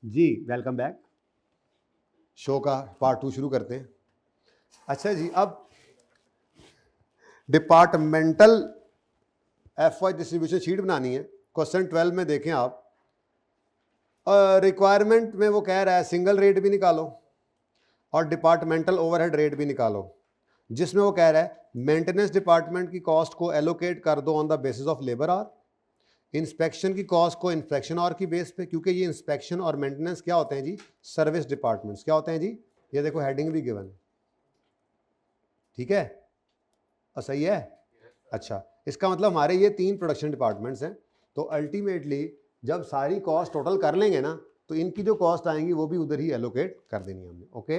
जी welcome back. Show का part 2 शुरू करते हैं। अच्छा जी, अब डिपार्टमेंटल एफवाई डिस्ट्रीब्यूशन शीट बनानी है। क्वेश्चन 12 में देखें आप, रिक्वायरमेंट में वो कह रहा है सिंगल रेट भी निकालो और डिपार्टमेंटल ओवरहेड रेट भी निकालो, जिसमें वो कह रहा है मेंटेनेंस डिपार्टमेंट की कॉस्ट को एलोकेट कर दो on the basis of labour our, inspection की कॉस्ट को इंस्पेक्शन आवर की बेस पे, क्योंकि ये इंस्पेक्शन और मेंटेनेंस क्या होते हैं जी, सर्विस डिपार्टमेंट्स क्या होते हैं जी। ये देखो हेडिंग भी गिवन है, ठीक है और सही है। अच्छा, इसका मतलब हमारे ये 3 प्रोडक्शन डिपार्टमेंट्स हैं, तो अल्टीमेटली जब सारी कॉस्ट टोटल कर लेंगे ना, तो इनकी जो कॉस्ट आएंगी वो भी उधर ही एलोकेट कर देनी है हमने। ओके,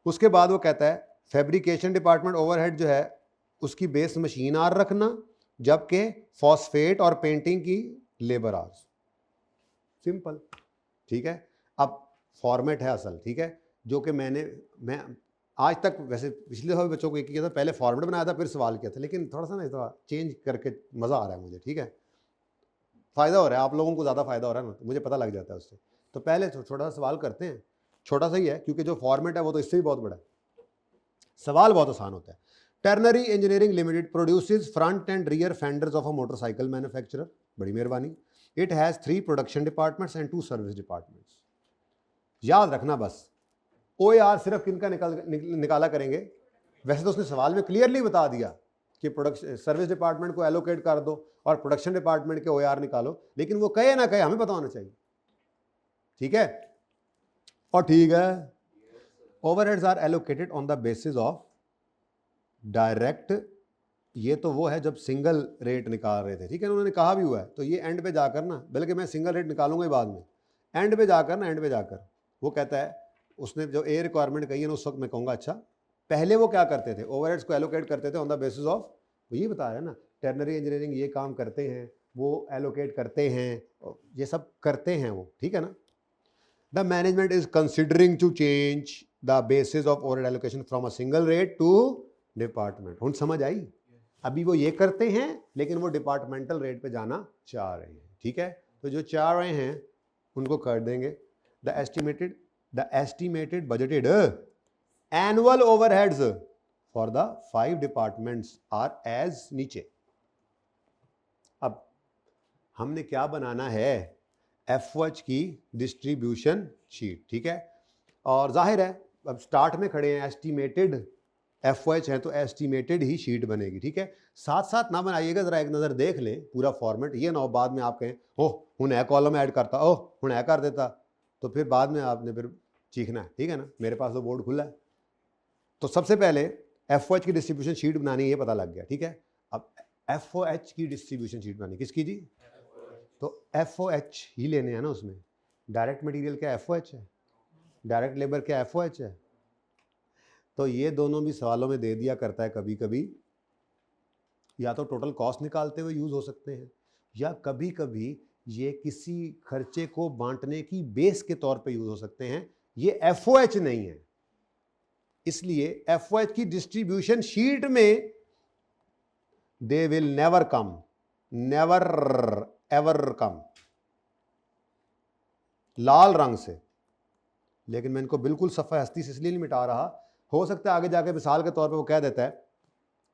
उसके बाद वो कहता है फैब्रिकेशन डिपार्टमेंट ओवरहेड जो है उसकी बेस मशीन आर रखना, जबकि फॉस्फेट और पेंटिंग की लेबर आर्स। सिंपल, ठीक है। अब फॉर्मेट है असल, ठीक है, जो कि मैं आज तक वैसे पिछले दफा बच्चों को एक किया था, पहले फॉर्मेट बनाया था फिर सवाल किया था, लेकिन थोड़ा सा ना थोड़ा चेंज करके मज़ा आ रहा है मुझे, ठीक है। फ़ायदा हो रहा है, आप लोगों को ज़्यादा फ़ायदा हो रहा है ना, तो मुझे पता लग जाता है उससे। तो पहले छोटा सा सवाल करते हैं, छोटा सा ही है क्योंकि जो फॉर्मेट है वो तो इससे भी बहुत बड़ा है। सवाल बहुत आसान होता है। Ternary engineering limited produces front end rear fenders of a motorcycle manufacturer, बड़ी मेहरबानी। It has 3 production departments and 2 service departments. याद रखना बस, OAR सिर्फ किनका निकाला करेंगे। वैसे तो उसने सवाल में क्लियरली बता दिया कि प्रोडक्शन सर्विस डिपार्टमेंट को एलोकेट कर दो और प्रोडक्शन डिपार्टमेंट के OAR निकालो, लेकिन वो कहे ना कहे हमें पता होना चाहिए, ठीक है। और ठीक है, overheads are allocated on the basis of direct. ये तो वो है जब सिंगल रेट निकाल रहे थे, ठीक है, उन्होंने कहा भी हुआ है, तो ये एंड पे जाकर ना, बल्कि मैं सिंगल रेट निकालूंगा ही बाद में, एंड पे जाकर वो कहता है, उसने जो ए रिक्वायरमेंट कही है ना, उस वक्त मैं कहूँगा अच्छा पहले वो क्या करते थे, ओवरहेड्स को एलोकेट करते थे ऑन द बेसिस ऑफ, वो ये बता रहे हैं ना, टर्नरी इंजीनियरिंग ये काम करते हैं, वो एलोकेट करते हैं, ये सब करते हैं वो, ठीक है ना। The management is considering to change the basis of overhead allocation from a single rate to department. हुन समझ आई? अभी वो ये करते हैं लेकिन वो डिपार्टमेंटल रेट पे जाना चाह रहे हैं, ठीक है। तो जो चाह रहे हैं उनको कर देंगे। The estimated budgeted annual overheads for the 5 departments are as नीचे। अब हमने क्या बनाना है, FOH की डिस्ट्रीब्यूशन शीट, ठीक है। और जाहिर है अब स्टार्ट में खड़े हैं, एस्टिमेटेड FOH है तो एस्टिमेटेड ही शीट बनेगी, ठीक है। साथ साथ ना बनाइएगा, जरा एक नज़र देख लें पूरा फॉर्मेट, ये ना हो बाद में आप कहें ओह हूँ नया कॉलम ऐड करता, ओह हूँ नया कर देता, तो फिर बाद में आपने फिर चीखना है, ठीक है ना। मेरे पास तो बोर्ड खुला है। तो सबसे पहले FOH की डिस्ट्रीब्यूशन शीट बनानी है, ये पता लग गया, ठीक है। अब FOH की डिस्ट्रीब्यूशन शीट बनानी किसकी जी, तो FOH ही लेने हैं ना। उसमें डायरेक्ट मटेरियल क्या FOH है, डायरेक्ट लेबर क्या FOH है। तो ये दोनों भी सवालों में दे दिया करता है कभी कभी, या तो टोटल कॉस्ट निकालते हुए यूज हो सकते हैं, या कभी कभी ये किसी खर्चे को बांटने की बेस के तौर पे यूज हो सकते हैं। ये FOH नहीं है, इसलिए FOH की डिस्ट्रीब्यूशन शीट में they will never come, never ever come, लाल रंग से। लेकिन मैं इनको बिल्कुल सफ़ा हस्ती से इसलिए नहीं मिटा रहा, हो सकता है आगे जाके मिसाल के तौर पे वो कह देता है,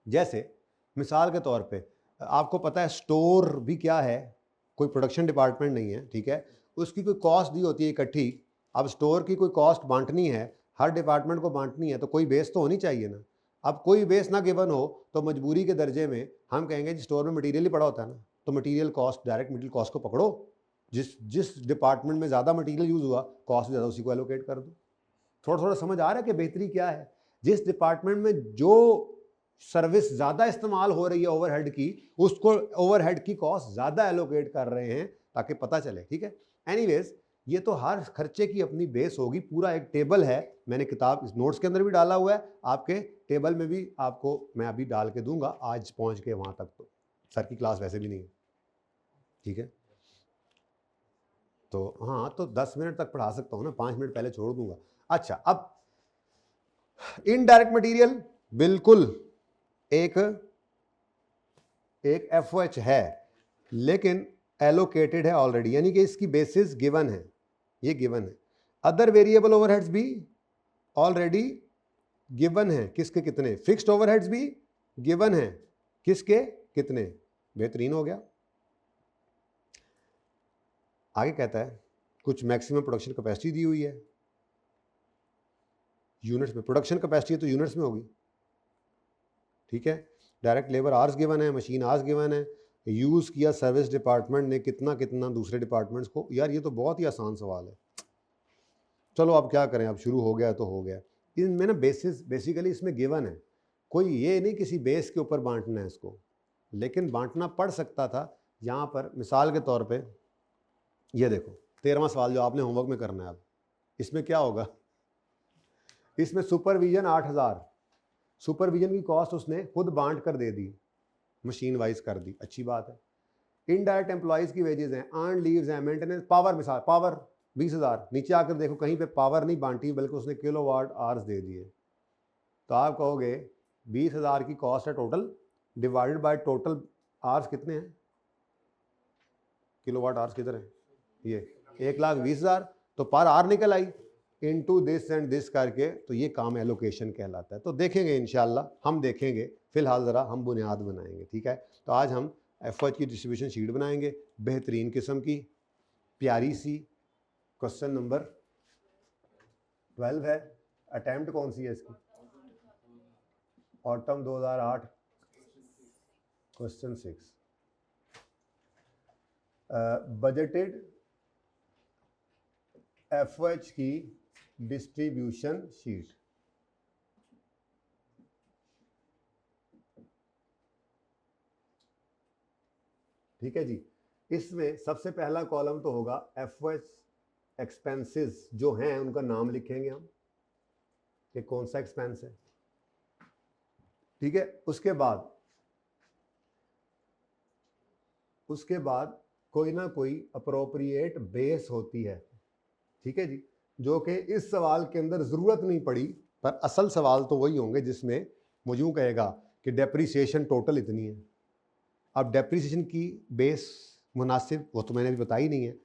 जैसे मिसाल के तौर पे आपको पता है स्टोर भी क्या है, कोई प्रोडक्शन डिपार्टमेंट नहीं है, ठीक है। उसकी कोई कॉस्ट दी होती है इकट्ठी। अब स्टोर की कोई कॉस्ट बांटनी है, हर डिपार्टमेंट को बांटनी है, तो कोई बेस तो होनी चाहिए ना। अब कोई बेस ना गिवन हो तो मजबूरी के दर्जे में हम कहेंगे स्टोर में मटीरियल ही पड़ा होता है ना, तो material cost, direct material cost को पकड़ो, जिस डिपार्टमेंट में ज़्यादा मटीरियल यूज़ हुआ कॉस्ट ज़्यादा उसी को एलोकेट कर दो। थोड़ा थोड़ा समझ आ रहा है कि बेहतरी क्या है। जिस डिपार्टमेंट में जो सर्विस ज़्यादा इस्तेमाल हो रही है ओवरहेड की, उसको ओवरहेड की कॉस्ट ज़्यादा एलोकेट कर रहे हैं ताकि पता चले, ठीक है। एनीवेज, ये तो हर खर्चे की अपनी बेस होगी, पूरा एक टेबल है, मैंने किताब इस नोट्स के अंदर भी डाला हुआ है, आपके टेबल में भी आपको मैं अभी डाल के दूंगा, आज पहुंच के वहां तक तो सर की क्लास वैसे भी नहीं है, ठीक है। तो हाँ, तो 10 मिनट तक पढ़ा सकता हूँ ना, 5 मिनट पहले छोड़ दूंगा। अच्छा, अब इनडायरेक्ट मटेरियल बिल्कुल एक FOH है, लेकिन एलोकेटेड है ऑलरेडी, यानी कि इसकी बेसिस गिवन है, ये गिवन है। अदर वेरिएबल ओवरहेड्स भी ऑलरेडी गिवन है, किसके कितने, फिक्स्ड ओवरहेड्स भी गिवन है, किसके कितने, बेहतरीन हो गया। आगे कहता है कुछ मैक्सिमम प्रोडक्शन कैपेसिटी दी हुई है यूनिट्स में, प्रोडक्शन कैपेसिटी तो यूनिट्स में होगी, ठीक है। डायरेक्ट लेबर आवर्स गिवन है, मशीन आवर्स गिवन है, यूज़ किया सर्विस डिपार्टमेंट ने कितना कितना दूसरे डिपार्टमेंट्स को। यार ये तो बहुत ही आसान सवाल है। चलो अब क्या करें, अब शुरू हो गया तो हो गया। इनमें ना बेसिकली इसमें गिवन है, कोई ये नहीं किसी बेस के ऊपर बांटना है इसको, लेकिन बांटना पड़ सकता था। यहाँ पर मिसाल के तौर पे ये देखो 13वां सवाल जो आपने होमवर्क में करना है। अब इसमें क्या होगा, इसमें सुपरविजन 8000, सुपरविजन की कॉस्ट उसने खुद बांट कर दे दी, मशीन वाइज कर दी, अच्छी बात है। इनडायरेक्ट एम्प्लॉइज की वेजेस हैं, अर्न लीव्स हैं, मेंटेनेंस, पावर, मिसाल पावर 20,000, नीचे आकर देखो कहीं पे पावर नहीं बांटी बल्कि उसने किलोवाट आवर्स दे दिए। तो आप कहोगे 20,000 की कॉस्ट है total, divided by total hours कितने हैं, किलोवाट आवर्स किधर है, ये 1,20,000, तो पर आवर निकल आई इनटू दिस एंड दिस करके, तो ये काम एलोकेशन कहलाता है। तो देखेंगे इंशाल्लाह, हम देखेंगे, फिलहाल ज़रा हम बुनियाद बनाएंगे, ठीक है। तो आज हम एफओएच की डिस्ट्रीब्यूशन शीट बनाएंगे, बेहतरीन किस्म की, प्यारी सी। क्वेश्चन नंबर 12 है, अटैम्प्ट कौन सी है इसकी, ऑटम 2008, क्वेश्चन 6, बजटेड एफओएच की डिस्ट्रीब्यूशन शीट। ठीक है जी, इसमें सबसे पहला कॉलम तो होगा एफओएच एक्सपेंसेस, जो हैं उनका नाम लिखेंगे हम कि कौन सा एक्सपेंस है, ठीक है। उसके बाद कोई ना कोई अप्रोप्रिएट बेस होती है, ठीक है जी, जो कि इस सवाल के अंदर ज़रूरत नहीं पड़ी, पर असल सवाल तो वही होंगे जिसमें मुझे यूँ कहेगा कि डेप्रीसिएशन टोटल इतनी है। अब डेप्रीसिएशन की बेस मुनासिब वो तो मैंने भी बताई नहीं है,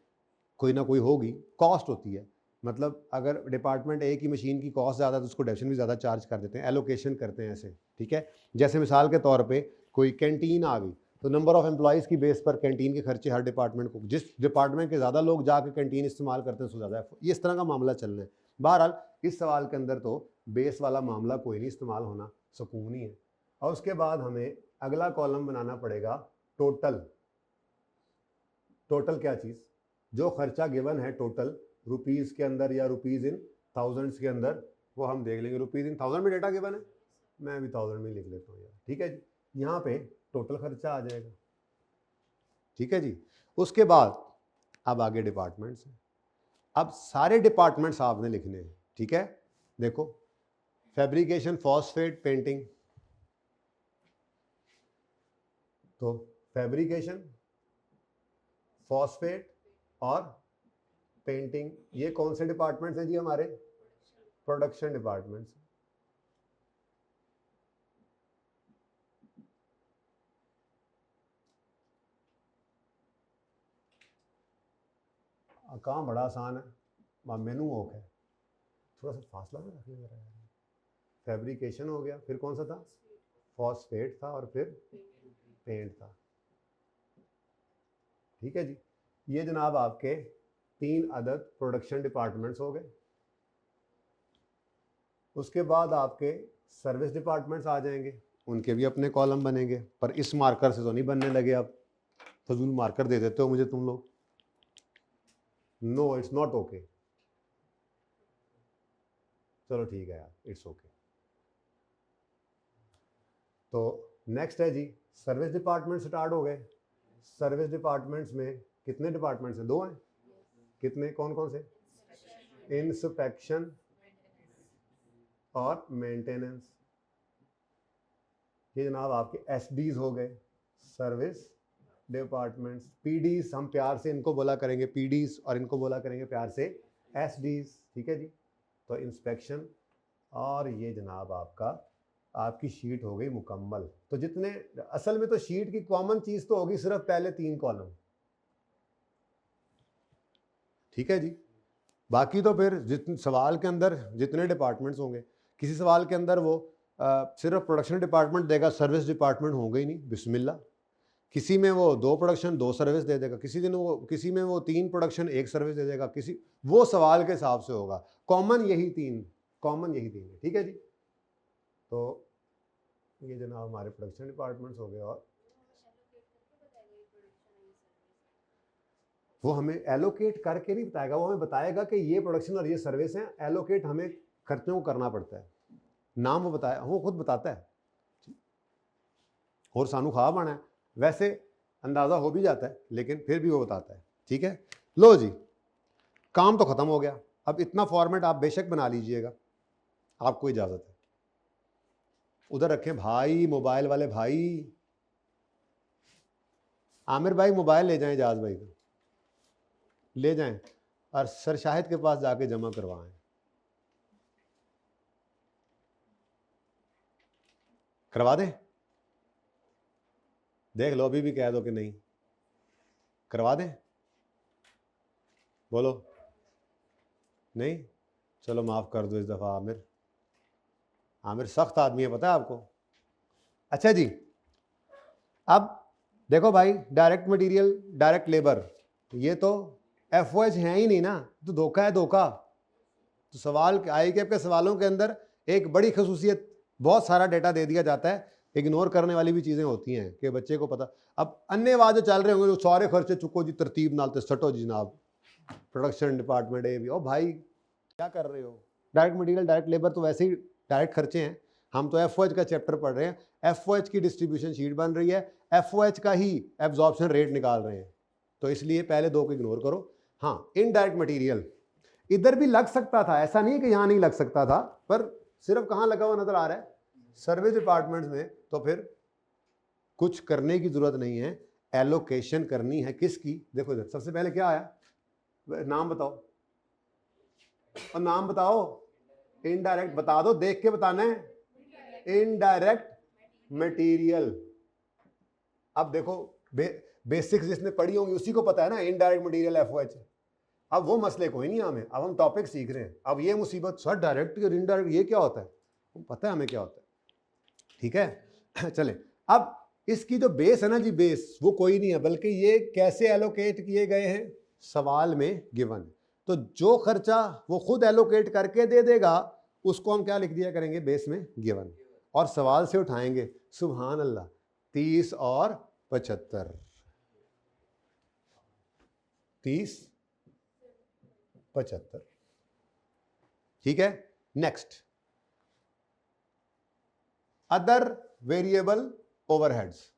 कोई ना कोई होगी, कॉस्ट होती है। मतलब अगर डिपार्टमेंट ए की मशीन की कॉस्ट ज़्यादा है तो उसको डेप्रीसिएशन भी ज़्यादा चार्ज कर देते हैं, एलोकेशन करते हैं ऐसे, ठीक है। जैसे मिसाल के तौर पे कोई कैंटीन आ गई तो नंबर ऑफ़ एम्प्लॉइज़ की बेस पर कैंटीन के खर्चे हर डिपार्टमेंट को, जिस डिपार्टमेंट के ज़्यादा लोग जाके कैंटीन इस्तेमाल करते हैं उसको ज़्यादा, ये इस तरह का मामला चलना है। बहरहाल इस सवाल के अंदर तो बेस वाला मामला कोई नहीं इस्तेमाल होना, सुकून ही है। और उसके बाद हमें अगला कॉलम बनाना पड़ेगा टोटल। टोटल क्या चीज़, जो खर्चा गिवन है टोटल रुपीज़ के अंदर या रुपीज़ इन थाउजेंड्स के अंदर, वो हम देख लेंगे। रुपीज़ इन थाउजेंड में डेटा गिवन है, मैं भी थाउजेंड में लिख लेता हूँ यार, ठीक है जी। यहाँ पे टोटल खर्चा आ जाएगा, ठीक है जी। उसके बाद अब आगे डिपार्टमेंट्स हैं, अब सारे डिपार्टमेंट्स आपने लिखने हैं, ठीक है। देखो फैब्रिकेशन, फॉस्फेट, पेंटिंग, तो फैब्रिकेशन, फॉस्फेट और पेंटिंग, ये कौन से डिपार्टमेंट्स हैं जी, हमारे प्रोडक्शन डिपार्टमेंट्स। काम बड़ा आसान है, मेनू ओक है, थोड़ा सा फासला में रखने जरा। फैब्रिकेशन हो गया, फिर कौन सा था, फॉस्फेट था, और फिर पेंट था, ठीक है जी। ये जनाब आपके 3 अदद प्रोडक्शन डिपार्टमेंट्स हो गए। उसके बाद आपके सर्विस डिपार्टमेंट्स आ जाएंगे, उनके भी अपने कॉलम बनेंगे, पर इस मार्कर से तो नहीं बनने लगे। अब फजूल मार्कर दे देते हो मुझे तुम लोग, नो इट्स नॉट ओके। चलो ठीक है यार, इट्स ओके। तो नेक्स्ट है जी सर्विस डिपार्टमेंट स्टार्ट हो गए। सर्विस डिपार्टमेंट्स में कितने डिपार्टमेंट्स हैं, 2 हैं, कितने, कौन कौन से, इंस्पेक्शन और मेंटेनेंस। ये जनाब आपके एसडीज हो गए, सर्विस डिपार्टमेंट्स। पीडीज हम प्यार से इनको बोला करेंगे पीडीज, और इनको बोला करेंगे प्यार से एसडीज, ठीक है जी। तो इंस्पेक्शन, और ये जनाब आपकी शीट हो गई मुकम्मल। तो जितने, असल में तो शीट की कॉमन चीज़ तो होगी सिर्फ पहले 3 कॉलम, ठीक है जी। बाकी तो फिर जितने सवाल के अंदर जितने डिपार्टमेंट्स होंगे, किसी सवाल के अंदर वो सिर्फ प्रोडक्शन डिपार्टमेंट देगा, सर्विस डिपार्टमेंट होंगे ही नहीं, बिस्मिल्लाह। किसी में वो 2 प्रोडक्शन 2 सर्विस दे देगा, किसी में वो 3 प्रोडक्शन 1 सर्विस दे देगा, किसी वो सवाल के हिसाब से होगा। कॉमन यही तीन है, ठीक है जी। तो ये जनाब हमारे प्रोडक्शन डिपार्टमेंट्स हो गए, और वो हमें एलोकेट करके नहीं बताएगा, वो हमें बताएगा कि ये प्रोडक्शन और ये सर्विस हैं। एलोकेट हमें खर्चों को करना पड़ता है, नाम वो बताया, वो खुद बताता है और सानू खा पाना है, वैसे अंदाज़ा हो भी जाता है लेकिन फिर भी वो बताता है, ठीक है। लो जी, काम तो ख़त्म हो गया। अब इतना फॉर्मेट आप बेशक बना लीजिएगा, आपको इजाज़त है। उधर रखें भाई, मोबाइल वाले भाई, आमिर भाई मोबाइल ले जाएं, एजाज भाई का ले जाएं और सर शाहिद के पास जाके जमा करवाएं। करवा दें, देख लो, अभी भी कह दो कि नहीं, करवा दें, बोलो नहीं, चलो माफ़ कर दो इस दफ़ा। आमिर सख्त आदमी है, पता है आपको। अच्छा जी, अब देखो भाई, डायरेक्ट मटेरियल, डायरेक्ट लेबर, ये तो FOH है ही नहीं ना, तो धोखा है, धोखा। तो सवाल ICAP के सवालों के अंदर एक बड़ी खसूसियत, बहुत सारा डेटा दे दिया जाता है, इग्नोर करने वाली भी चीज़ें होती हैं कि बच्चे को पता। अब अन्यवाद जो चल रहे होंगे, जो सारे खर्चे चुको जी, तरतीब नालते सटो जी जनाब, प्रोडक्शन डिपार्टमेंट ये भी। ओ भाई क्या कर रहे हो, डायरेक्ट मटेरियल डायरेक्ट लेबर तो वैसे ही डायरेक्ट खर्चे हैं। हम तो FOH का चैप्टर पढ़ रहे हैं, FOH की डिस्ट्रीब्यूशन शीट बन रही है, FOH का ही एब्जॉर्प्शन रेट निकाल रहे हैं, तो इसलिए पहले 2 को इग्नोर करो। हाँ, इनडायरेक्ट मटेरियल इधर भी लग सकता था, ऐसा नहीं कि यहाँ नहीं लग सकता था, पर सिर्फ कहाँ लगा हुआ नजर आ रहा है, सर्विस डिपार्टमेंट्स में। तो फिर कुछ करने की जरूरत नहीं है, एलोकेशन करनी है किसकी। देखो इधर सबसे पहले क्या आया, नाम बताओ, और नाम बताओ, इनडायरेक्ट बता दो, देख के बताना है, इनडायरेक्ट मटेरियल। अब देखो बेसिक्स जिसने पढ़ी होंगी उसी को पता है ना, इनडायरेक्ट मटेरियल FOH। अब वो मसले कोई नहीं हमें, अब हम टॉपिक सीख रहे हैं। अब ये मुसीबत, सर डायरेक्ट और इनडायरेक्ट ये क्या होता है, पता है हमें क्या होता है, ठीक है। चले, अब इसकी जो बेस है ना जी, बेस वो कोई नहीं है, बल्कि ये कैसे एलोकेट किए गए हैं, सवाल में गिवन। तो जो खर्चा वो खुद एलोकेट करके दे देगा, उसको हम क्या लिख दिया करेंगे, बेस में गिवन, और सवाल से उठाएंगे। सुभान अल्लाह, 30 और 75, 30 75, ठीक है। नेक्स्ट, अदर वेरिएबल ओवरहेड्स,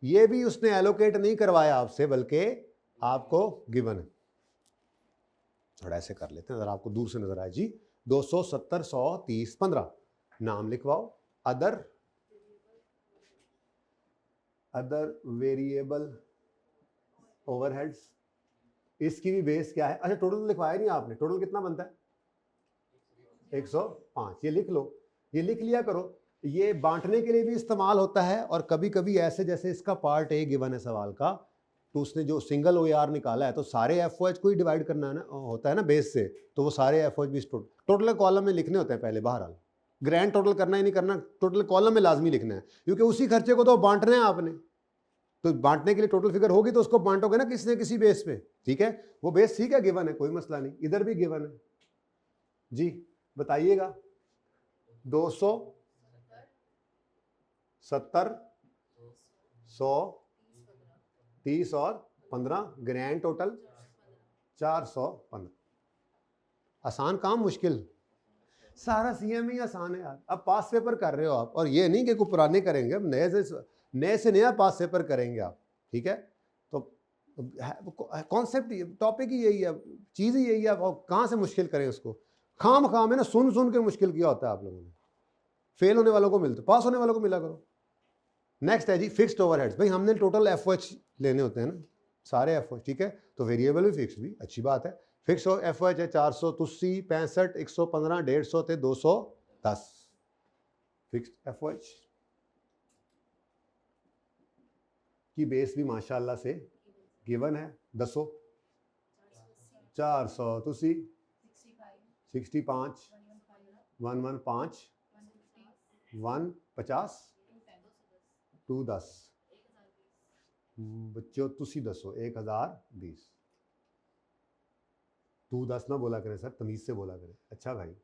ये भी उसने एलोकेट नहीं करवाया आपसे, बल्कि आपको गिवन है। थोड़ा ऐसे कर लेते हैं, अगर आपको दूर से नजर आए जी। 270, 100, 30, 15, नाम लिखवाओ, अदर वेरिएबल ओवरहेड्स। इसकी भी बेस क्या है, अच्छा टोटल लिखवाया नहीं आपने, टोटल कितना बनता है, 105। ये लिख लो, ये लिख लिया करो, ये बांटने के लिए भी इस्तेमाल होता है, और कभी कभी ऐसे, जैसे इसका पार्ट A गिवन है सवाल का, तो उसने जो सिंगल OAR निकाला है, तो सारे FOH को ही डिवाइड करना है ना, होता है ना बेस से, तो वो सारे FOH भी टोटल कॉलम में लिखने होते हैं पहले। बहरहाल ग्रैंड टोटल करना ही नहीं करना, टोटल कॉलम में लाजमी लिखना है, क्योंकि उसी खर्चे को तो बांटना है आपने। तो बांटने के लिए टोटल फिगर होगी तो उसको बांटोगे ना किसी न किसी बेस पे, ठीक है। वो बेस ठीक है, गिवन है, कोई मसला नहीं। इधर भी गिवन है जी, बताइएगा। 270, 100, 30 और 15, ग्रैंड टोटल 415। आसान काम, मुश्किल सारा CM ही आसान है यार। अब पास पेपर कर रहे हो आप, और ये नहीं कि कोई पुराने करेंगे, अब नए से नया पास पेपर करेंगे आप, ठीक है। तो कॉन्सेप्ट, टॉपिक ही यही है, चीज़ ही यही है। अब कहाँ से मुश्किल करें उसको, खाम है ना, सुन सुन के मुश्किल किया होता है आप लोगों ने। फेल होने वालों को मिलता, पास होने वालों को मिला करो। नेक्स्ट है जी, फिक्स्ड ओवरहेड्स। भाई हमने टोटल FOH लेने होते हैं ना, सारे FOH, ठीक है। तो वेरिएबल भी फिक्स भी अच्छी बात है। फिक्स FOH है 400, 83, 65, 115, 150 ते 210। फिक्स्ड FOH की बेस भी माशाल्लाह से गिवन है, दसो 400 तुसी 65 115 150 210 बच्चों तुसी दसो 1020 तू 10 ना बोला करें सर, तमीज से बोला करें। अच्छा भाई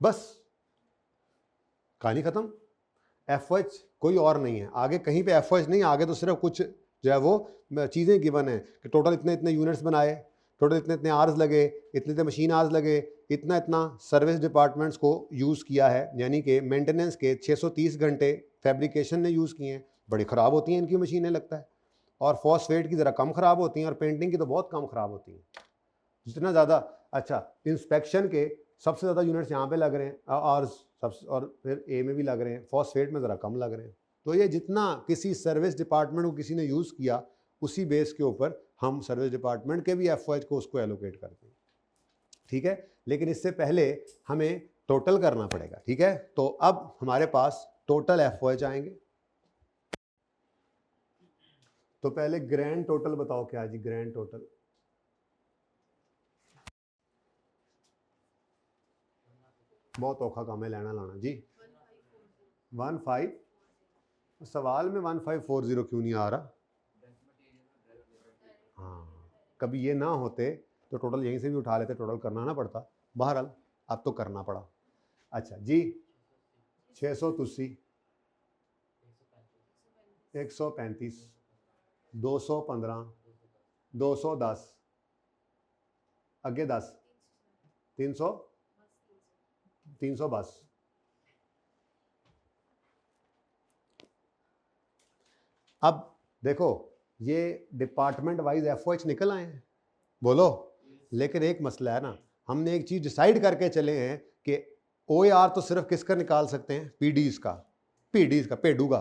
बस कहानी खत्म। एफओएच कोई और नहीं है, आगे कहीं पे एफओएच नहीं, आगे तो सिर्फ कुछ जो है वो चीज़ें गिवन है कि टोटल इतने इतने यूनिट्स बनाए, टोटल इतने इतने आवर्स लगे, इतने इतने मशीन आवर्स लगे, इतना इतना सर्विस डिपार्टमेंट्स को यूज़ किया है, यानी कि मेंटेनेंस के 630 घंटे फैब्रिकेशन ने यूज़ किए हैं। बड़ी ख़राब होती हैं इनकी मशीनें लगता है, और फॉस्फेट की ज़रा कम ख़राब होती हैं, और पेंटिंग की तो बहुत कम ख़राब होती हैं जितना ज़्यादा। अच्छा, इंस्पेक्शन के सबसे ज़्यादा यूनिट्स यहाँ पे लग रहे हैं और फिर ए में भी लग रहे हैं, फॉस्फेट में ज़रा कम लग रहे हैं। तो ये जितना किसी सर्विस डिपार्टमेंट को किसी ने यूज़ किया, उसी बेस के ऊपर हम सर्विस डिपार्टमेंट के भी एफओएच को उसको एलोकेट करते हैं, ठीक है। लेकिन इससे पहले हमें टोटल करना पड़ेगा, ठीक है। तो अब हमारे पास टोटल एफओएच आएंगे। तो पहले ग्रैंड टोटल बताओ क्या है जी, ग्रैंड टोटल। बहुत औखा काम है लेना लाना जी। 15 सवाल में 1540 क्यों नहीं आ रहा? हाँ, कभी ये ना होते तो टोटल यहीं से भी उठा लेते, टोटल करना ना पड़ता। बहरहाल अब तो करना पड़ा। अच्छा जी, 683 135 215 210 अगे 10 300 310। अब देखो ये डिपार्टमेंट वाइज एफओएच निकल आए हैं, बोलो। लेकिन एक मसला है ना, हमने एक चीज डिसाइड करके चले हैं कि ओएआर तो सिर्फ किसका निकाल सकते हैं, पीडीज का, पेडू का।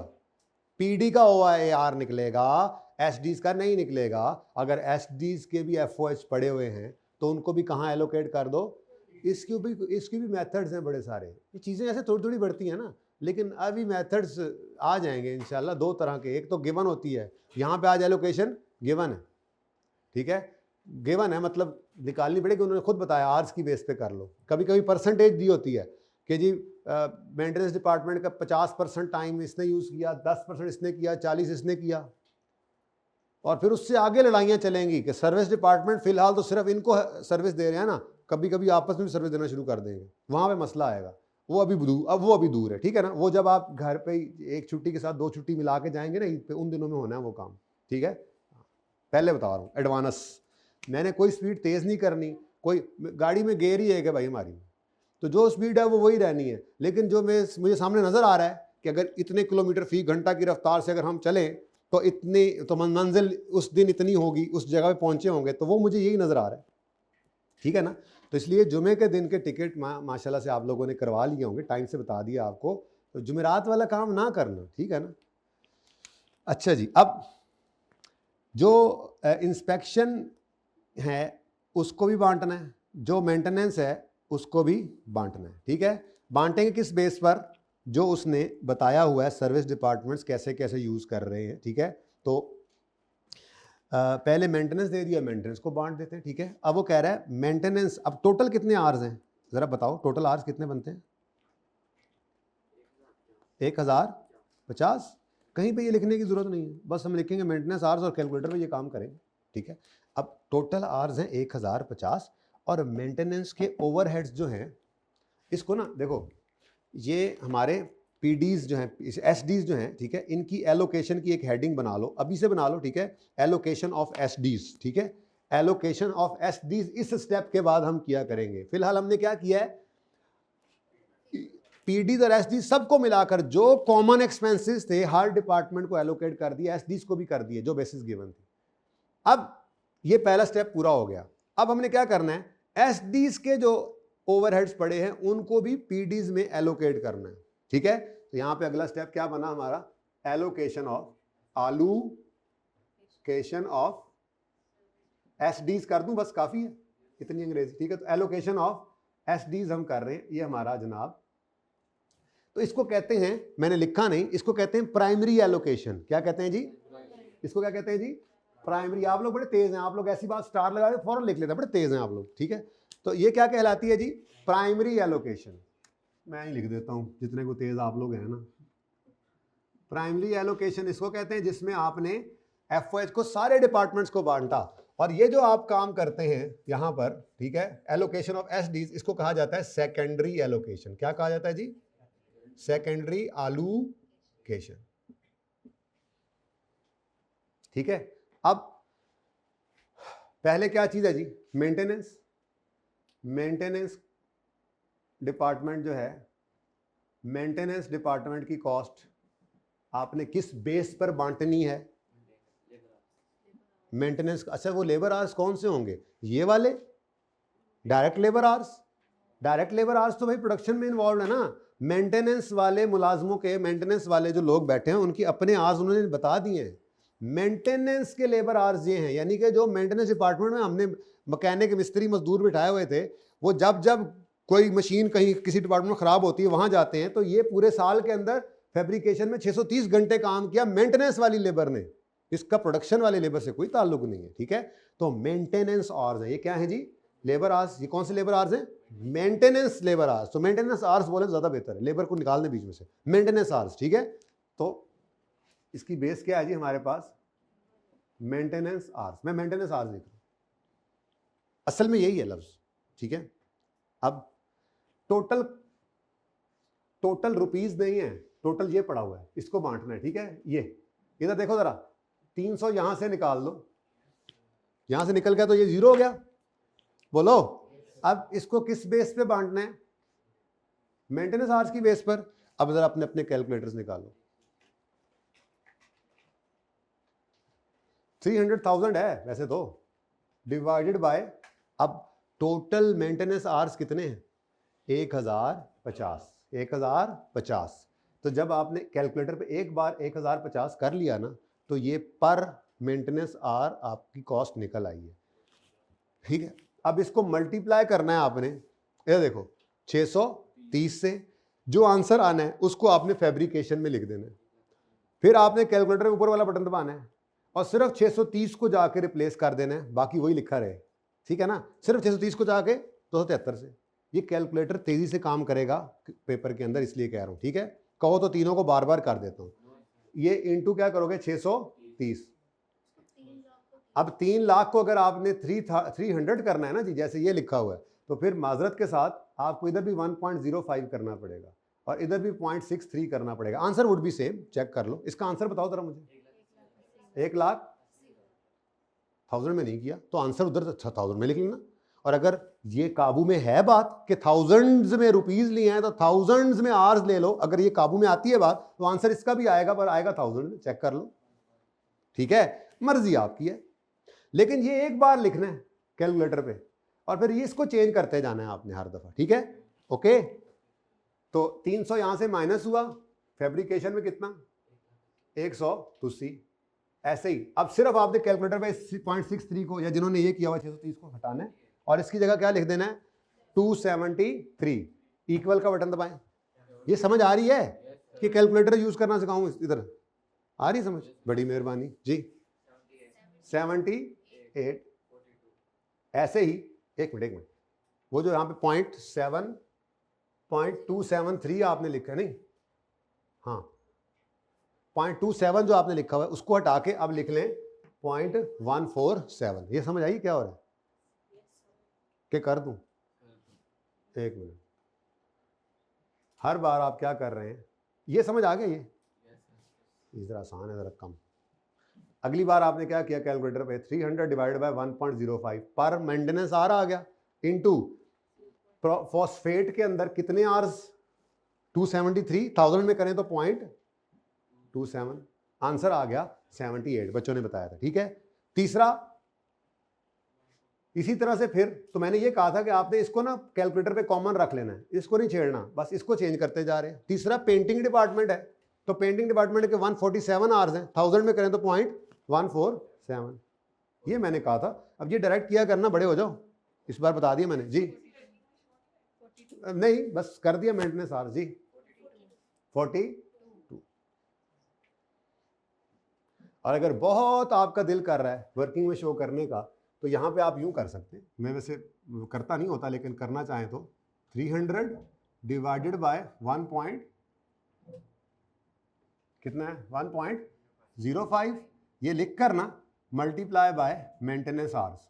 पीडी का ओएआर निकलेगा, एसडीज का नहीं निकलेगा। अगर एसडीज के भी एफओएच पड़े हुए हैं तो उनको भी कहाँ एलोकेट कर दो, इसकी भी मेथड्स हैं बड़े सारे। ये चीज़ें ऐसे थोड़ी थोड़ी बढ़ती हैं ना, लेकिन अभी मेथड्स आ जाएंगे इंशाल्लाह। दो तरह के, एक तो गिवन होती है, यहाँ पे आज एलोकेशन गिवन है, ठीक है, गिवन है मतलब निकालनी पड़ेगी, उन्होंने खुद बताया आर्स की बेस पे कर लो। कभी कभी परसेंटेज दी होती है कि जी मेंटेनेंस डिपार्टमेंट का 50% टाइम इसने यूज़ किया, 10% इसने किया, 40 इसने किया, और फिर उससे आगे लड़ाइयाँ चलेंगी कि सर्विस डिपार्टमेंट फिलहाल तो सिर्फ इनको सर्विस दे रहे हैं ना, कभी कभी आपस में भी सर्विस देना शुरू कर देंगे, वहाँ पे मसला आएगा। वो अभी दूर है, ठीक है ना। वो जब आप घर पे एक छुट्टी के साथ 2 छुट्टी मिला के जाएंगे ना ईद पे, उन दिनों में होना है वो काम, ठीक है। पहले बता रहा हूँ एडवांस, मैंने कोई स्पीड तेज़ नहीं करनी, कोई गाड़ी में गेयर ही है कि भाई हमारी, तो जो स्पीड है वो वही रहनी है। लेकिन जो मुझे सामने नज़र आ रहा है कि अगर इतने किलोमीटर फी घंटा की रफ्तार से अगर हम चलें तो इतनी तो मंजिल उस दिन इतनी होगी, उस जगह पे पहुंचे होंगे, तो वो मुझे यही नज़र आ रहा है, ठीक है ना। तो इसलिए जुमे के दिन के टिकट माशाल्लाह से आप लोगों ने करवा लिए होंगे, टाइम से बता दिया आपको, तो जुमेरात वाला काम ना करना, ठीक है ना। अच्छा जी, अब जो इंस्पेक्शन है उसको भी बांटना है, जो मेंटेनेंस है उसको भी बांटना है, ठीक है। बांटेंगे किस बेस पर, जो उसने बताया हुआ है सर्विस डिपार्टमेंट्स कैसे कैसे यूज़ कर रहे हैं, ठीक है। तो पहले मेंटेनेंस दे दिया, मेंटेनेंस को बांट देते हैं, ठीक है। अब वो कह रहा है मेंटेनेंस, अब टोटल कितने आवर्स हैं ज़रा बताओ, टोटल आवर्स कितने बनते हैं? 1050। कहीं पे ये लिखने की ज़रूरत नहीं है, बस हम लिखेंगे मेंटेनेंस आवर्स और कैलकुलेटर में ये काम करेंगे, ठीक है। अब टोटल आवर्स हैं 1050, और मेंटेनेंस के ओवरहेड्स जो हैं, इसको ना देखो, ये हमारे पीडीज जो हैं, एसडीज जो हैं, ठीक है, इनकी एलोकेशन की एक हेडिंग बना लो, अभी से बना लो, ठीक है। एलोकेशन ऑफ एसडीज, ठीक है, एलोकेशन ऑफ एसडीज इस स्टेप के बाद हम किया करेंगे। फिलहाल हमने क्या किया है, पीडीज और एसडीज सबको मिलाकर जो कॉमन एक्सपेंसेस थे हर डिपार्टमेंट को एलोकेट कर दिया, एसडीज को भी कर दिए जो बेसिस गिवन थी। अब ये पहला स्टेप पूरा हो गया। अब हमने क्या करना है, एसडीज के जो ओवरहेड्स पड़े हैं उनको भी पीडीज में एलोकेट करना है, ठीक है। तो यहां पे अगला स्टेप क्या बना हमारा, एलोकेशन ऑफ एसडीज कर दूं, बस काफी है इतनी अंग्रेजी, ठीक है। तो एलोकेशन ऑफ एसडीज हम कर रहे हैं, ये हमारा जनाब तो इसको कहते हैं, मैंने लिखा नहीं, इसको कहते हैं प्राइमरी एलोकेशन। क्या कहते हैं जी? इसको क्या कहते हैं जी? प्राइमरी। आप लोग बड़े तेज हैं, आप लोग ऐसी बात स्टार लगा के फौरन लिख लेते हैं, बड़े तेज हैं आप लोग, ठीक है। तो ये क्या कहलाती है जी? Primary allocation. मैं ही लिख देता हूं, जितने को तेज आप लोग हैं ना। प्राइमरी एलोकेशन इसको कहते हैं जिसमें आपने एफओएच को सारे डिपार्टमेंट्स को बांटा, और ये जो आप काम करते हैं यहां पर, ठीक है, एलोकेशन ऑफ एसडीज, इसको कहा जाता है सेकेंडरी एलोकेशन। क्या कहा जाता है जी? सेकेंडरी एलोकेशन, ठीक है। अब पहले क्या चीज है जी? मेंटेनेंस। मेंटेनेंस डिपार्टमेंट जो है, मेंटेनेंस डिपार्टमेंट की कॉस्ट आपने किस बेस पर बांटनी है? मेंटेनेंस। अच्छा, वो लेबर आवर्स कौन से होंगे? ये वाले direct labour hours. Direct labour hours तो भाई प्रोडक्शन में इन्वॉल्व है ना। मेंटेनेंस वाले मुलाजमों के, मेंटेनेंस वाले जो लोग बैठे हैं उनकी अपने आवर्स उन्होंने बता दिए हैं। मेंटेनेंस के लेबर आवर्स ये हैं, यानी कि जो मेंटेनेंस डिपार्टमेंट में हमने मैकेनिक, मिस्त्री, मजदूर बिठाए हुए थे, वो जब जब कोई मशीन कहीं किसी डिपार्टमेंट में खराब होती है वहां जाते हैं, तो ये पूरे साल के अंदर फैब्रिकेशन में 630 घंटे काम किया मेंटेनेंस वाली लेबर ने। इसका प्रोडक्शन वाले लेबर से कोई ताल्लुक नहीं है, ठीक है। तो मेंटेनेंस आवर्स है, ये क्या है जी? Labour hours. ये कौन से लेबर आवर्स हैं? Maintenance labour hours. तो मेंटेनेंस आवर्स बोले ज्यादा बेहतर है, लेबर को निकालने बीच में से, मेंटेनेंस आवर्स, ठीक है। तो इसकी बेस क्या है जी हमारे पास? Maintenance hours. मैं मेंटेनेंस आवर्स लिख रहा हूं, असल में यही है लफ्ज, ठीक है। अब टोटल रुपीज नहीं है, टोटल ये पड़ा हुआ है, इसको बांटना है, ठीक है। ये इधर देखो जरा, 300 यहां से निकाल लो, यहां से निकल गया तो ये 0 हो गया, बोलो। अब इसको किस बेस पे बांटना है? मेंटेनेंस आवर्स की बेस पर। अब जरा अपने अपने कैलकुलेटर्स निकालो। 300,000 है वैसे तो, डिवाइडेड बाय, अब टोटल मेंटेनेंस आवर्स कितने हैं? 1050। 1050। तो जब आपने कैलकुलेटर पे एक बार 1050 कर लिया ना, तो ये पर मेंटेनेंस आवर आपकी कॉस्ट निकल आई है, ठीक है। अब इसको मल्टीप्लाई करना है आपने, ये देखो 630 से, जो आंसर आना है उसको आपने फैब्रिकेशन में लिख देना है। फिर आपने कैलकुलेटर के ऊपर वाला बटन दबाना है और सिर्फ 630 को जाके रिप्लेस कर देना है, बाकी वही लिखा रहे, ठीक है ना। सिर्फ 630 को जाके 273 से। ये कैलकुलेटर तेजी से काम करेगा पेपर के अंदर, इसलिए कह रहा हूं, ठीक है। कहो तो तीनों को बार बार कर देता हूं। ये इंटू क्या करोगे? 630। अब 3 लाख को अगर आपने 300 करना है ना जी, जैसे ये लिखा हुआ है, तो फिर माजरत के साथ आपको इधर भी 1.05 करना पड़ेगा और इधर भी 0.63 करना पड़ेगा। Answer would be same, check कर लो। इसका आंसर बताओ जरा मुझे। 1,00,000 में नहीं किया तो आंसर उधर 1000 में लिख लेना। और अगर ये काबू में है बात कि थाउजेंड्स में रुपीज लिए हैं, तो थाउजेंड्स में आवर्स ले लो। अगर ये काबू में आती है बात, तो आंसर इसका भी आएगा, पर आएगा 1000 में, चेक कर लो, ठीक है। मर्जी आपकी है, लेकिन ये एक बार लिखना है कैलकुलेटर पे और फिर ये इसको चेंज करते जाना है आपने हर दफा, ठीक है। ओके, तो 300 यहां से माइनस हुआ, फैब्रिकेशन में कितना? 180। ऐसे ही अब सिर्फ आपने कैलकुलेटर पे 0.63 को, या जिन्होंने ये किया हुआ 630 को हटाना है और इसकी जगह क्या लिख देना है? 273। इक्वल का बटन दबाएं। ये समझ आ रही है कि कैलकुलेटर यूज करना सिखाऊं? इधर आ रही समझ? बड़ी मेहरबानी जी। 78। ऐसे ही एक मिनट, वो जो यहां पे 0.273 आपने लिखा है, नहीं, हाँ 0.27 जो आपने लिखा हुआ है उसको हटा के अब लिख लें 0.147। ये समझ आई क्या हो रहा है? क्या कर दूं? एक मिनट, हर बार आप क्या कर रहे हैं? ये समझ आ गया? ये जरा आसान है, जरा कम। अगली बार आपने क्या किया कैलकुलेटर पे? 300 डिवाइडेड बाय 1.05 पर मेंटेनेंस आर आ गया, इनटू फॉस्फेट के अंदर कितने आर्स? 273। 1000 में करें तो 0.27, आंसर आ गया 78, बच्चों ने बताया था, ठीक है। तीसरा, इसी तरह से फिर, तो मैंने ये कहा था कि आपने इसको ना कैलकुलेटर पे कॉमन रख लेना है, इसको नहीं छेड़ना, बस इसको चेंज करते जा रहे हैं। तीसरा पेंटिंग डिपार्टमेंट है, तो पेंटिंग डिपार्टमेंट के 147 आवर्स हैं, 1000 में करें तो 0.147, ये मैंने कहा था। अब ये डायरेक्ट किया करना, बड़े हो जाओ, इस बार बता दिया मैंने जी। नहीं, बस कर दिया मेंटेनेंस आवर्स जी। 42। और अगर बहुत आपका दिल कर रहा है वर्किंग में शो करने का तो यहाँ पे आप यूं कर सकते हैं, मैं वैसे करता नहीं होता लेकिन करना चाहें तो 300 डिवाइडेड बाय 1 पॉइंट कितना है 1.05 ये लिख कर ना मल्टीप्लाई बाय मेंटेनेंस आवर्स।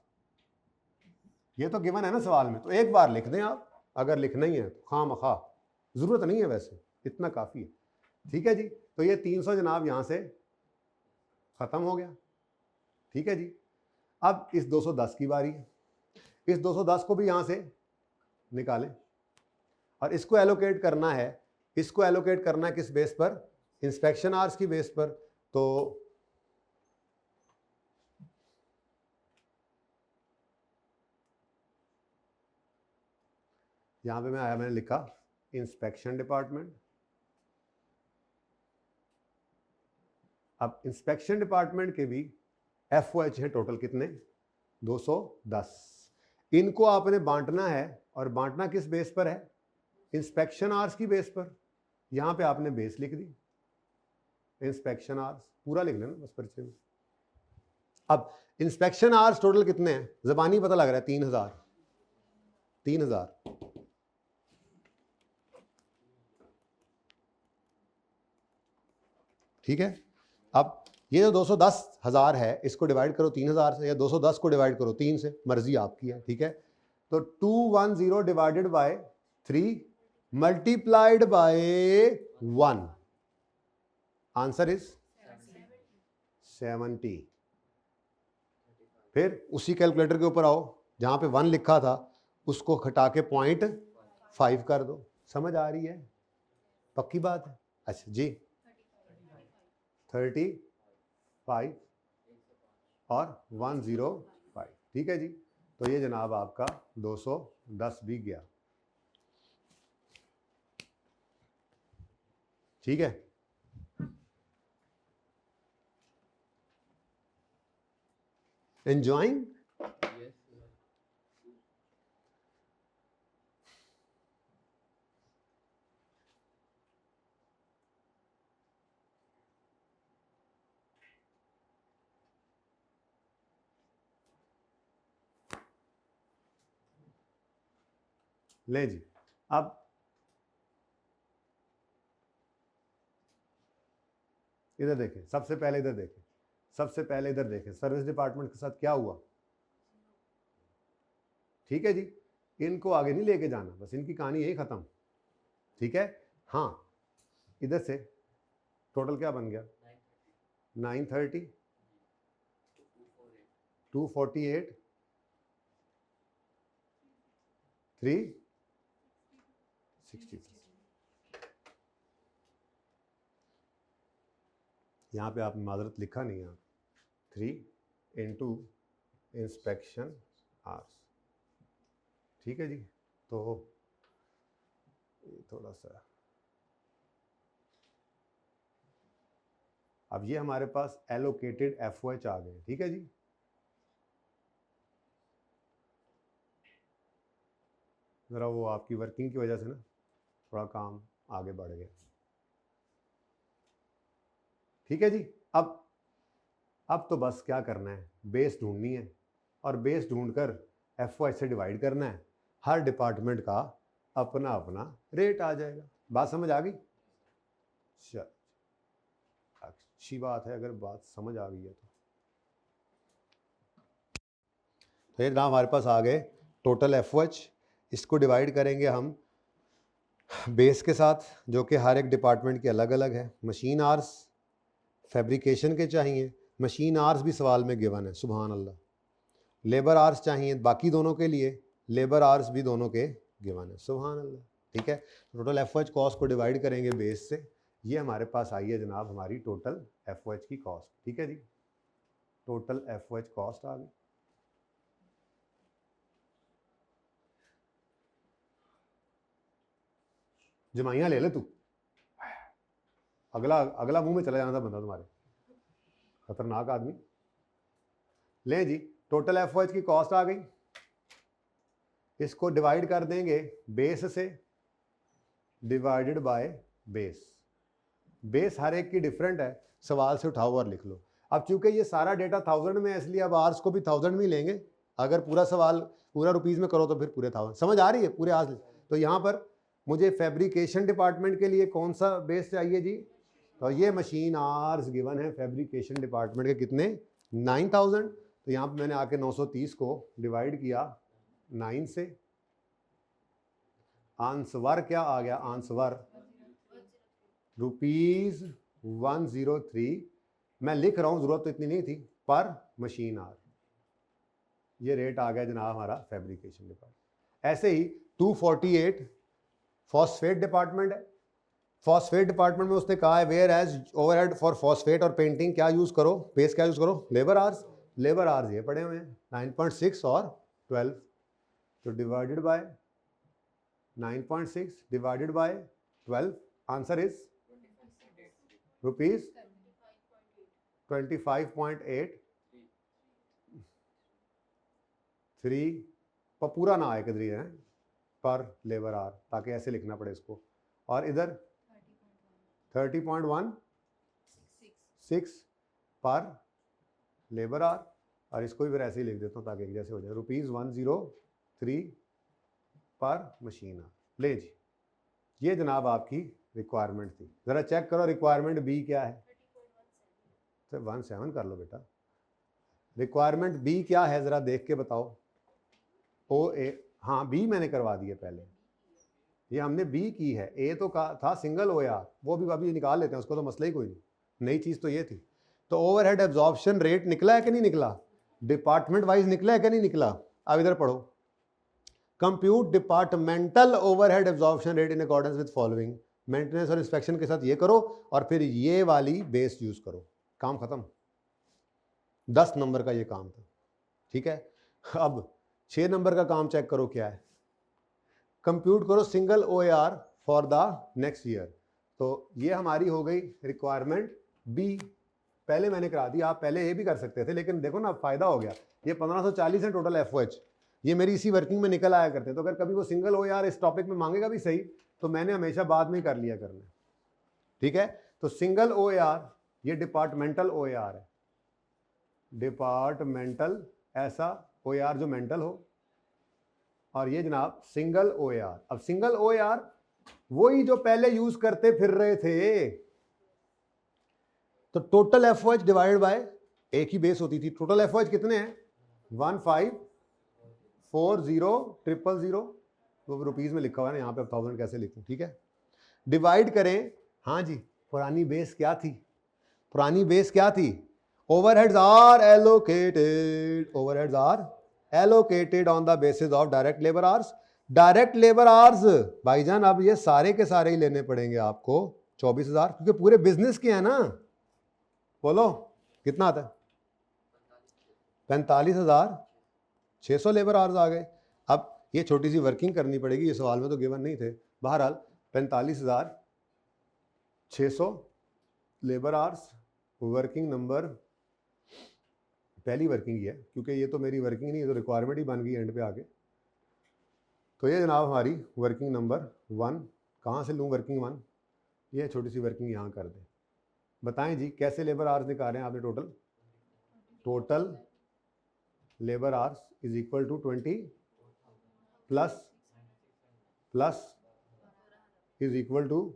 ये तो गिवन है ना सवाल में, तो एक बार लिख दें आप, अगर लिखना ही है तो खामखा, जरूरत नहीं है वैसे, इतना काफी है। ठीक है जी, तो ये 300 जनाब यहां से खत्म हो गया। ठीक है जी, अब इस 210 की बारी है, इस 210 को भी यहां से निकालें और इसको एलोकेट करना है, इसको एलोकेट करना है किस बेस पर, इंस्पेक्शन आवर्स की बेस पर। तो यहां पे मैंने लिखा इंस्पेक्शन डिपार्टमेंट। अब इंस्पेक्शन डिपार्टमेंट के भी FOH है टोटल कितने 210। इनको आपने बांटना है और बांटना किस बेस पर है, इंस्पेक्शन आवर्स की बेस पर। यहां पे आपने बेस लिख दी, इंस्पेक्शन आवर्स पूरा लिख लेना बस पर्चे में। अब इंस्पेक्शन आवर्स टोटल कितने हैं, ज़बानी पता लग रहा है 3000। ठीक है, अब ये जो 210,000 है इसको डिवाइड करो 3000 से या 210 को डिवाइड करो 3 से, मर्जी आपकी है। ठीक है, तो 210 divided by 3 multiplied by 1, answer is 70। फिर उसी कैलकुलेटर के ऊपर आओ, जहां पे 1 लिखा था उसको घटा के 0.5 कर दो। समझ आ रही है, पक्की बात है। अच्छा जी, 35 और 105। ठीक है जी, तो ये जनाब आपका 210 भी गया। ठीक है, एंजॉइंग। ले जी, अब इधर देखें, सबसे पहले इधर देखें, सबसे पहले इधर देखें सर्विस डिपार्टमेंट के साथ क्या हुआ। ठीक है जी, इनको आगे नहीं लेके जाना, बस इनकी कहानी यही खत्म। ठीक है, हाँ इधर से टोटल क्या बन गया 930 248 360। यहाँ पे आपने माजरत लिखा नहीं है, 3 इंटू इंस्पेक्शन आवर्स। ठीक है जी, तो थोड़ा सा अब ये हमारे पास एलोकेटेड FOH आ गए। ठीक है जी, ज़रा वो आपकी वर्किंग की वजह से ना थोड़ा काम आगे बढ़ गया। ठीक है जी, अब तो बस क्या करना है, बेस ढूंढनी है और बेस ढूंढकर FOH से डिवाइड करना है। हर डिपार्टमेंट का अपना अपना रेट आ जाएगा। बात समझ आ गई? चल, अच्छी बात है, अगर बात समझ आ गई है तो ये ना हमारे पास आ गए टोटल FOH। इसको डिवाइड करेंगे हम बेस के साथ, जो कि हर एक डिपार्टमेंट के अलग अलग है। मशीन आवर्स फैब्रिकेशन के चाहिए, मशीन आवर्स भी सवाल में गिवन है, सुभान अल्लाह। लेबर आवर्स चाहिए बाकी दोनों के लिए, लेबर आवर्स भी दोनों के गिवन है, सुभान अल्लाह। ठीक है, टोटल FOH कॉस्ट को डिवाइड करेंगे बेस से। ये हमारे पास आई है जनाब हमारी टोटल FOH की कॉस्ट। ठीक है जी, टोटल FOH कॉस्ट आ गई। जमाइयाँ ले ले तू, अगला मुंह में चला जाना था बंदा तुम्हारे, खतरनाक आदमी। ले जी, टोटल FOH की कॉस्ट आ गई, इसको डिवाइड कर देंगे बेस से डिवाइडेड बाय बेस। बेस हर एक की डिफरेंट है, सवाल से उठाओ और लिख लो। अब चूंकि ये सारा डेटा 1000 में है इसलिए अब आर्स को भी 1000 में ही लेंगे। अगर पूरा सवाल पूरा रुपीज़ में करो तो फिर पूरे 1000। समझ आ रही है पूरे आर्स। तो यहाँ पर मुझे फैब्रिकेशन डिपार्टमेंट के लिए कौन सा बेस चाहिए जी? तो ये मशीन आर्स गिवन है फैब्रिकेशन डिपार्टमेंट के कितने 9000। तो यहाँ पर मैंने आके 930 को डिवाइड किया 9 से। आंसर क्या आ गया? आंसर ₹103। मैं लिख रहा हूँ, जरूरत तो इतनी नहीं थी, पर मशीन आर। ये रेट आ गया जनाब हमारा फैब्रिकेशन डिपार्टमेंट। ऐसे ही 248 फॉस्फेट डिपार्टमेंट है। फॉस्फेट डिपार्टमेंट में उसने कहा है where as overhead for phosphate और पेंटिंग क्या यूज करो? बेस क्या यूज करो? Labour hours. लेबर आर्स ये पड़े हुए हैं 9.6 और 12। तो divided by 9.6 divided by 12, answer is rupees 25.8 3 पर पूरा ना आए किधर है पर लेबर आर, ताकि ऐसे लिखना पड़े इसको। और इधर 30.16 पर लेबर आर, और इसको भी फिर ऐसे ही लिख देता हूँ ताकि एक जैसे हो जाए। ₹103 पर मशीन आर। ले जी, ये जनाब आपकी रिक्वायरमेंट थी। ज़रा चेक करो रिक्वायरमेंट बी क्या है। तो 17 कर लो बेटा। रिक्वायरमेंट बी क्या है ज़रा देख के बताओ। ओ ए, हाँ बी मैंने करवा दिया पहले, ये हमने बी की है। ए तो था सिंगल ओ आर, वो भी अभी निकाल लेते हैं, उसको तो मसला ही कोई नहीं। नई चीज़ तो ये थी। तो ओवरहेड एब्जॉर्प्शन रेट निकला है कि नहीं निकला? डिपार्टमेंट वाइज निकला है कि नहीं निकला? अब इधर पढ़ो, compute departmental overhead absorption rate in accordance with following. Maintenance और इंस्पेक्शन के साथ ये करो और फिर ये वाली बेस यूज करो। काम खत्म। 10 नंबर का ये काम था, ठीक है। अब 6 नंबर का काम चेक करो क्या है। कंप्यूट करो single OAR for the next year. तो ये हमारी हो गई रिक्वायरमेंट बी। पहले मैंने करा दी, आप पहले ये भी कर सकते थे, लेकिन देखो ना फायदा हो गया। ये 1540 है टोटल FOH, ये मेरी इसी वर्किंग में निकल आया करते। तो अगर कभी वो सिंगल OAR इस टॉपिक में मांगेगा भी सही, तो मैंने हमेशा बाद में कर लिया करना, ठीक है। तो सिंगल OAR ये डिपार्टमेंटल OAR है। डिपार्टमेंटल ऐसा OAR जो मेंटल हो, और ये जनाब सिंगल OAR। अब सिंगल OAR वही जो पहले यूज करते फिर रहे थे। तो टोटल FOH डिवाइडेड बाय एक ही बेस होती थी। टोटल FOH कितने हैं? 1540,000। तो रुपीज में लिखा हुआ है ना यहाँ पे, 1000 कैसे लिखूं, ठीक है। डिवाइड करें, हाँ जी, पुरानी बेस क्या थी? पुरानी बेस क्या थी? Overheads are allocated, overheads are allocated on the basis of direct labour hours. Direct labour hours भाईजान अब ये सारे के सारे ही लेने पड़ेंगे आपको 24,000, क्योंकि पूरे बिजनेस के हैं ना। बोलो कितना आता है? 45,600 लेबर आवर्स आ गए। अब ये छोटी सी वर्किंग करनी पड़ेगी, ये सवाल में तो गिवन नहीं थे। बहरहाल 45,600 लेबर आवर्स, वर्किंग नंबर पहली वर्किंग ही है, क्योंकि ये तो मेरी वर्किंग नहीं है, तो रिक्वायरमेंट ही बन गई एंड पे आके। तो ये जनाब हमारी वर्किंग नंबर 1। कहाँ से लूँ वर्किंग 1? ये छोटी सी वर्किंग यहाँ कर दें। बताएं जी कैसे लेबर आवर्स निकाले हैं आपने? Total labour hours is equal to 20 plus is equal to,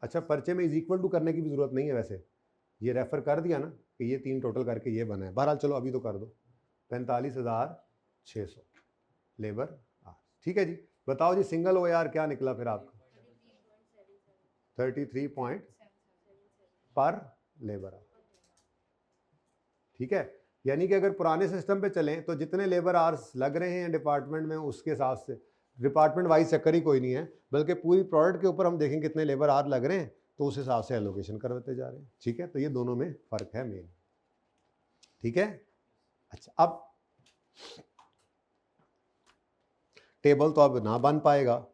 अच्छा पर्चे में इज इक्वल टू करने की भी जरूरत नहीं है वैसे, ये रेफर कर दिया ना कि ये 3 टोटल करके ये बना है। बहरहाल चलो अभी तो कर दो। 45,600 लेबर आवर्स, ठीक है जी। बताओ जी सिंगल OAR क्या निकला फिर आपका? 33 पॉइंट पर लेबर आवर, ठीक है। यानी कि अगर पुराने सिस्टम पे चलें तो जितने लेबर आवर्स लग रहे हैं डिपार्टमेंट में, उसके हिसाब से डिपार्टमेंट वाइज चक्कर ही कोई नहीं है, बल्कि पूरी प्रोडक्ट के ऊपर हम देखें कितने लेबर आवर लग रहे हैं, तो उस हिसाब से एलोकेशन करवाते जा रहे हैं, ठीक है। तो ये दोनों में फ़र्क है मेन, ठीक है। अच्छा, अब टेबल तो अब ना बन पाएगा,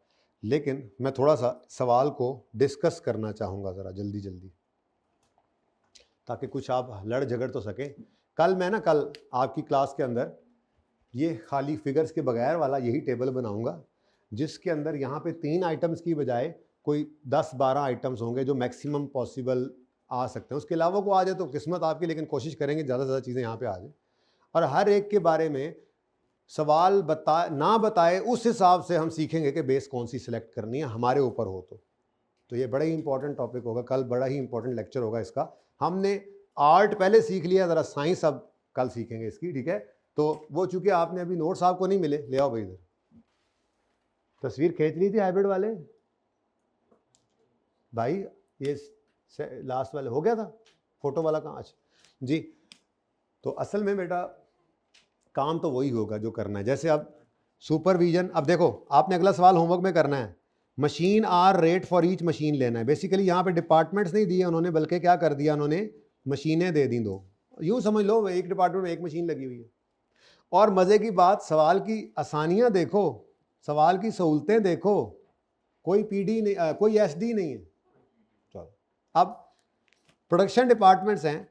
लेकिन मैं थोड़ा सा सवाल को डिस्कस करना चाहूँगा ज़रा जल्दी जल्दी, ताकि कुछ आप लड़ झगड़ तो सकें। कल आपकी क्लास के अंदर ये खाली फिगर्स के बगैर वाला यही टेबल बनाऊंगा, जिसके अंदर यहाँ पे 3 आइटम्स की बजाय कोई 10-12 आइटम्स होंगे जो मैक्सिमम पॉसिबल आ सकते हैं, उसके अलावा को आ जाए तो किस्मत आपकी, लेकिन कोशिश करेंगे ज़्यादा से ज़्यादा चीज़ें यहाँ पे आ जाए। और हर एक के बारे में सवाल ना बताए उस हिसाब से हम सीखेंगे कि बेस कौन सी सिलेक्ट करनी है, हमारे ऊपर हो तो ये बड़ा ही इंपॉर्टेंट टॉपिक होगा, कल बड़ा ही इंपॉर्टेंट लेक्चर होगा इसका। हमने आर्ट पहले सीख लिया, ज़रा साइंस अब कल सीखेंगे इसकी, ठीक है। तो वो चूंकि आपने अभी नोट्स आपको नहीं मिले, ले आओ भाई इधर। तस्वीर खींच ली थी हाइब्रिड वाले भाई, ये लास्ट वाले हो गया था, फोटो वाला कहाँ? अच्छा जी। तो असल में बेटा काम तो वही होगा जो करना है। जैसे अब सुपरविजन, अब देखो आपने अगला सवाल होमवर्क में करना है, machine hour rate for each machine लेना है। बेसिकली यहाँ पे डिपार्टमेंट्स नहीं दिए उन्होंने, बल्कि क्या कर दिया उन्होंने, मशीनें दे दी दो। यूँ समझ लो एक डिपार्टमेंट में एक मशीन लगी हुई है। और मज़े की बात, सवाल की आसानियाँ देखो, सवाल की सहूलतें देखो, कोई पीडी नहीं, कोई एसडी नहीं है। चलो अब प्रोडक्शन डिपार्टमेंट्स हैं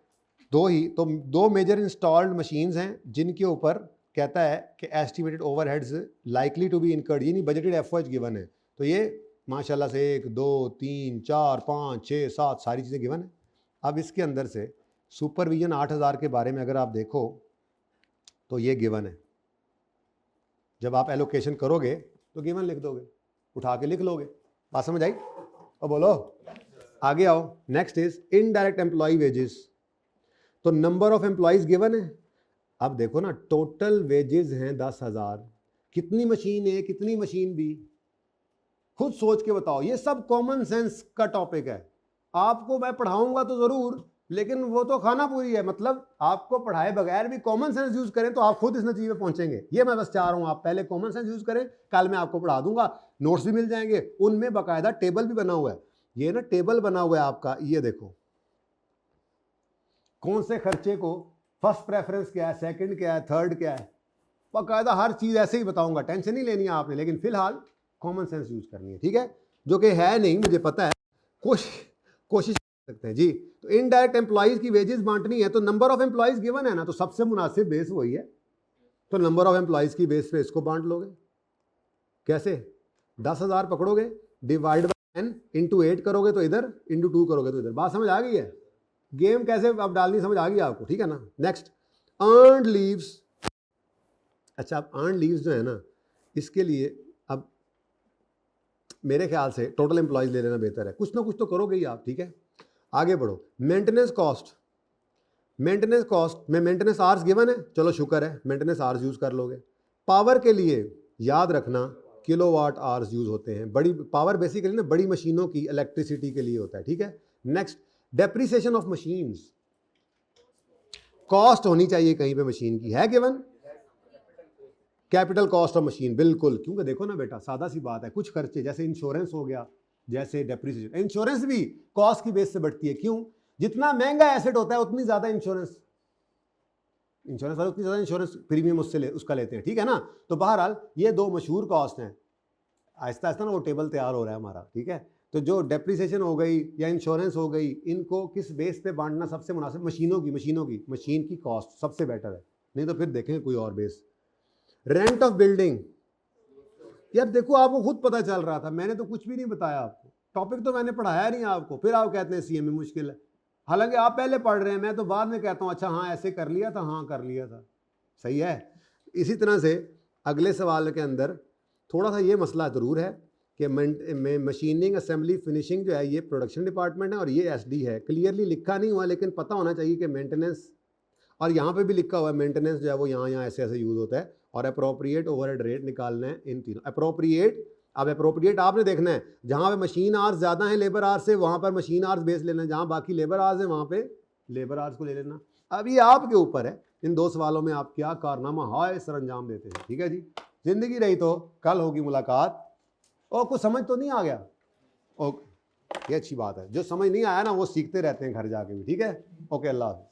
दो ही, तो दो मेजर इंस्टॉल्ड मशीन्स हैं जिनके ऊपर कहता है कि estimated overheads likely to be incurred, यानी बजटेड एफओएच गिवन है। तो ये माशाल्लाह से 1 2 3 4 5 6 7 सारी चीज़ें गिवन है। अब इसके अंदर से सुपरविजन 8000 के बारे में अगर आप देखो तो ये गिवन है। जब आप एलोकेशन करोगे तो गिवन लिख दोगे, उठा के लिख लोगे। बात समझ आई? और बोलो आगे आओ। Next is indirect employ wages. तो नंबर ऑफ एम्प्लॉयज गिवन है। अब देखो ना, टोटल वेजेस हैं 10,000, कितनी मशीन ए कितनी मशीन बी, खुद सोच के बताओ। ये सब कॉमन सेंस का टॉपिक है। आपको मैं पढ़ाऊंगा तो जरूर, लेकिन वो तो खाना पूरी है। मतलब आपको पढ़ाए बगैर भी कॉमन सेंस यूज करें तो आप खुद इस नतीजे पे पहुंचेंगे। ये मैं बस चाह रहा हूं, आप पहले कॉमन सेंस यूज करें। कल मैं आपको पढ़ा दूंगा, नोट्स भी मिल जाएंगे, उनमें बाकायदा टेबल भी बना हुआ है। ये ना टेबल बना हुआ है आपका, ये देखो कौन से खर्चे को फर्स्ट प्रेफरेंस क्या है, सेकंड क्या है, थर्ड क्या है, बाकायदा हर चीज़ ऐसे ही बताऊंगा। टेंशन नहीं लेनी है आपने, लेकिन फिलहाल कॉमन सेंस यूज करनी है, ठीक है। जो कि है नहीं, मुझे पता है, कोशिश कर सकते हैं जी। तो इनडायरेक्ट एम्प्लॉइज की वेजेस बांटनी है, तो नंबर ऑफ एम्प्लॉइज गिवन है ना, तो सबसे मुनासिब बेस वही है। तो नंबर ऑफ एम्प्लॉइज की बेस पे इसको बांट लोगे। कैसे? 10,000 पकड़ोगे, डिवाइड बाय n इंटू 8 करोगे तो इधर, इंटू 2 करोगे तो इधर। बात समझ आ गई है? गेम कैसे अब डालनी समझ आ गई आपको, ठीक है ना। Next earned leaves. अच्छा, अब अर्नड लीव्स जो है ना, इसके लिए अब मेरे ख्याल से टोटल एम्प्लॉयज ले लेना बेहतर है। कुछ ना कुछ तो करोगे ही आप, ठीक है। आगे बढ़ो। Maintenance cost. मेंटेनेंस कॉस्ट में मेंटेनेंस आवर्स गिवन है, चलो शुक्र है, मेंटेनेंस आवर्स यूज कर लोगे। पावर के लिए याद रखना किलोवाट आवर्स यूज होते हैं। बड़ी पावर बेसिकली ना बड़ी मशीनों की इलेक्ट्रिसिटी के लिए होता है, ठीक है। Next depreciation of machines. Cost होनी चाहिए कहीं पे मशीन की, है given. Capital cost of machine, बिल्कुल। क्योंकि देखो ना बेटा, सादा सी बात है, कुछ खर्चे जैसे इंश्योरेंस हो गया, जैसे डेप्रिसिएशन, इंश्योरेंस भी कॉस्ट की बेस से बढ़ती है। क्यों? जितना महंगा एसेट होता है उतनी ज्यादा इंश्योरेंस वाले उतनी ज्यादा इंश्योरेंस प्रीमियम उसका लेते हैं, ठीक है ना। तो बहरहाल ये दो मशहूर कॉस्ट हैं। आहिस्ता आहिस्ता ना वो टेबल तैयार हो रहा है हमारा, ठीक है। तो जो डेप्रिसिएशन हो गई या इंश्योरेंस हो गई, इनको किस बेस पे बांटना सबसे मुनासिब? मशीन की कॉस्ट सबसे बेटर है, नहीं तो फिर देखेंगे कोई और बेस। रेंट ऑफ बिल्डिंग, यार देखो आपको खुद पता चल रहा था, मैंने तो कुछ भी नहीं बताया आपको, टॉपिक तो मैंने पढ़ाया नहीं आपको, फिर आप कहते हैं सीएमए मुश्किल है। हालांकि आप पहले पढ़ रहे हैं, मैं तो बाद में कहता हूँ अच्छा हाँ ऐसे कर लिया था, हाँ कर लिया था, सही है। इसी तरह से अगले सवाल के अंदर थोड़ा सा ये मसला ज़रूर है कि मशीनिंग असेंबली फिनिशिंग जो है ये प्रोडक्शन डिपार्टमेंट है और ये एसडी है। क्लियरली लिखा नहीं हुआ, लेकिन पता होना चाहिए कि मेंटेनेंस, और यहाँ पे भी लिखा हुआ है मेंटेनेंस जो है वो यहाँ ऐसे ऐसे यूज़ होता है। और अप्रोप्रिएट ओवरहेड रेट निकालना है इन तीनों। अप्रोप्रिएट, अब अप्रोप्रिएट आपने देखना है, जहाँ पे मशीन आवर्स ज़्यादा है लेबर आवर्स से, वहाँ पर मशीन आवर्स बेस लेना है, जहाँ बाकी लेबर आवर्स है वहाँ पे लेबर आवर्स को ले लेना। अब ये आपके ऊपर है, इन दो सवालों में आप क्या कारनामा हाय सर अंजाम देते हैं, ठीक है जी। जिंदगी रही तो कल होगी मुलाकात। और कुछ समझ तो नहीं आ गया? ओके, ये अच्छी बात है। जो समझ नहीं आया ना वो सीखते रहते हैं घर जाके भी, ठीक है। ओके, अल्लाह हाफ़िज़।